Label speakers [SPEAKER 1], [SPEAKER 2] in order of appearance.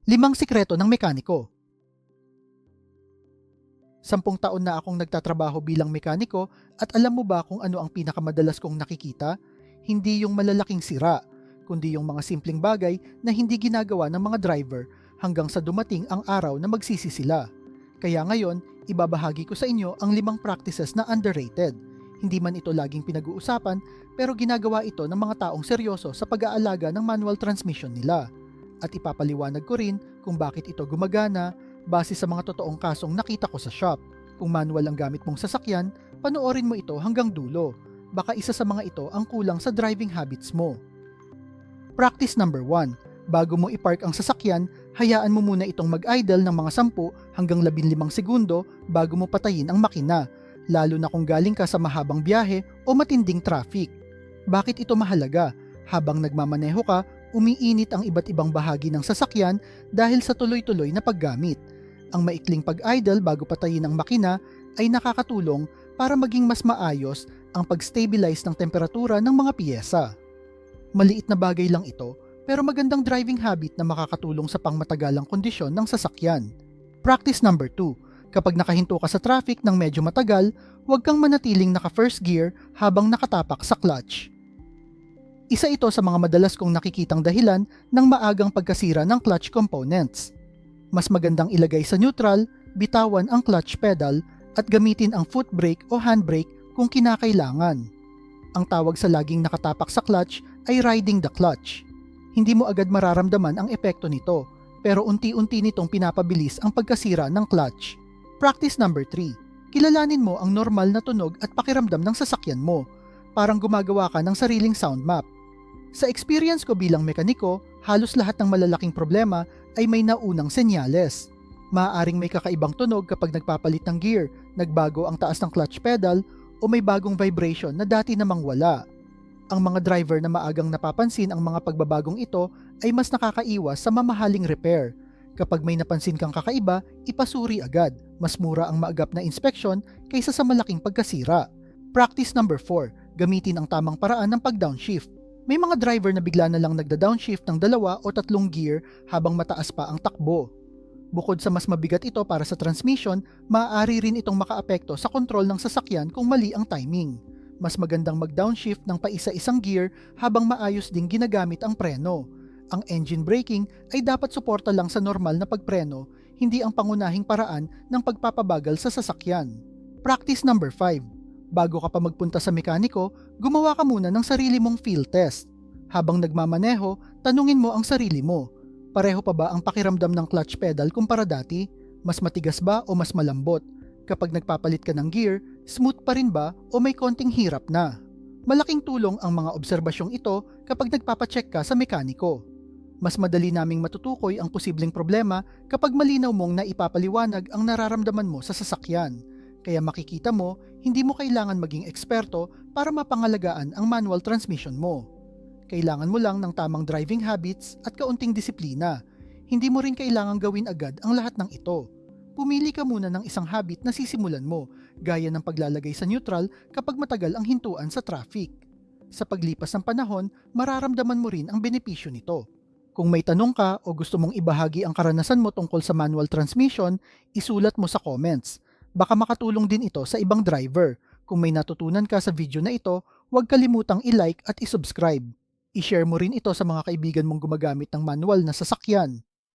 [SPEAKER 1] 5 sikreto ng mekaniko. 10 taon na akong nagtatrabaho bilang mekaniko at alam mo ba kung ano ang pinakamadalas kong nakikita? Hindi yung malalaking sira, kundi yung mga simpleng bagay na hindi ginagawa ng mga driver hanggang sa dumating ang araw na magsisi sila. Kaya ngayon, ibabahagi ko sa inyo ang 5 practices na underrated. Hindi man ito laging pinag-uusapan, pero ginagawa ito ng mga taong seryoso sa pag-aalaga ng manual transmission nila. At ipapaliwanag ko rin kung bakit ito gumagana base sa mga totoong kasong nakita ko sa shop. Kung manual ang gamit mong sasakyan, panoorin mo ito hanggang dulo. Baka isa sa mga ito ang kulang sa driving habits mo. Practice number 1. Bago mo ipark ang sasakyan, hayaan mo muna itong mag-idle ng mga 10 hanggang 15 segundo bago mo patayin ang makina, lalo na kung galing ka sa mahabang biyahe o matinding traffic. Bakit ito mahalaga? Habang nagmamaneho ka, umiinit ang iba't ibang bahagi ng sasakyan dahil sa tuloy-tuloy na paggamit. Ang maikling pag-idle bago patayin ang makina ay nakakatulong para maging mas maayos ang pag-stabilize ng temperatura ng mga piyesa. Maliit na bagay lang ito, pero magandang driving habit na makakatulong sa pangmatagalang kondisyon ng sasakyan. Practice number 2. Kapag nakahinto ka sa traffic ng medyo matagal, huwag kang manatiling naka-first gear habang nakatapak sa clutch. Isa ito sa mga madalas kong nakikitang dahilan ng maagang pagkasira ng clutch components. Mas magandang ilagay sa neutral, bitawan ang clutch pedal at gamitin ang foot brake o handbrake kung kinakailangan. Ang tawag sa laging nakatapak sa clutch ay riding the clutch. Hindi mo agad mararamdaman ang epekto nito, pero unti-unti nitong pinapabilis ang pagkasira ng clutch. Practice number 3. Kilalanin mo ang normal na tunog at pakiramdam ng sasakyan mo. Parang gumagawa ka ng sariling sound map. Sa experience ko bilang mekaniko, halos lahat ng malalaking problema ay may naunang senyales. Maaaring may kakaibang tunog kapag nagpapalit ng gear, nagbago ang taas ng clutch pedal, o may bagong vibration na dati namang wala. Ang mga driver na maagang napapansin ang mga pagbabagong ito ay mas nakakaiwas sa mamahaling repair. Kapag may napansin kang kakaiba, ipasuri agad. Mas mura ang maagap na inspeksyon kaysa sa malaking pagkasira. Practice number 4. Gamitin ang tamang paraan ng pag-downshift. May mga driver na bigla na lang nagda-downshift ng 2 o 3 gear habang mataas pa ang takbo. Bukod sa mas mabigat ito para sa transmission, maaari rin itong makaapekto sa kontrol ng sasakyan kung mali ang timing. Mas magandang mag-downshift ng paisa-isang gear habang maayos ding ginagamit ang preno. Ang engine braking ay dapat suporta lang sa normal na pagpreno, hindi ang pangunahing paraan ng pagpapabagal sa sasakyan. Practice number 5. Bago ka pa magpunta sa mekaniko, gumawa ka muna ng sarili mong feel test. Habang nagmamaneho, tanungin mo ang sarili mo. Pareho pa ba ang pakiramdam ng clutch pedal kumpara dati? Mas matigas ba o mas malambot? Kapag nagpapalit ka ng gear, smooth pa rin ba o may konting hirap na? Malaking tulong ang mga obserbasyong ito kapag nagpapacheck ka sa mekaniko. Mas madali naming matutukoy ang posibleng problema kapag malinaw mong naipapaliwanag ang nararamdaman mo sa sasakyan. Kaya makikita mo, hindi mo kailangan maging eksperto para mapangalagaan ang manual transmission mo. Kailangan mo lang ng tamang driving habits at kaunting disiplina. Hindi mo rin kailangang gawin agad ang lahat ng ito. Pumili ka muna ng isang habit na sisimulan mo, gaya ng paglalagay sa neutral kapag matagal ang hintuan sa traffic. Sa paglipas ng panahon, mararamdaman mo rin ang benepisyo nito. Kung may tanong ka o gusto mong ibahagi ang karanasan mo tungkol sa manual transmission, isulat mo sa comments. Baka makatulong din ito sa ibang driver. Kung may natutunan ka sa video na ito, huwag kalimutang i-like at i-subscribe. I-share mo rin ito sa mga kaibigan mong gumagamit ng manual na sasakyan.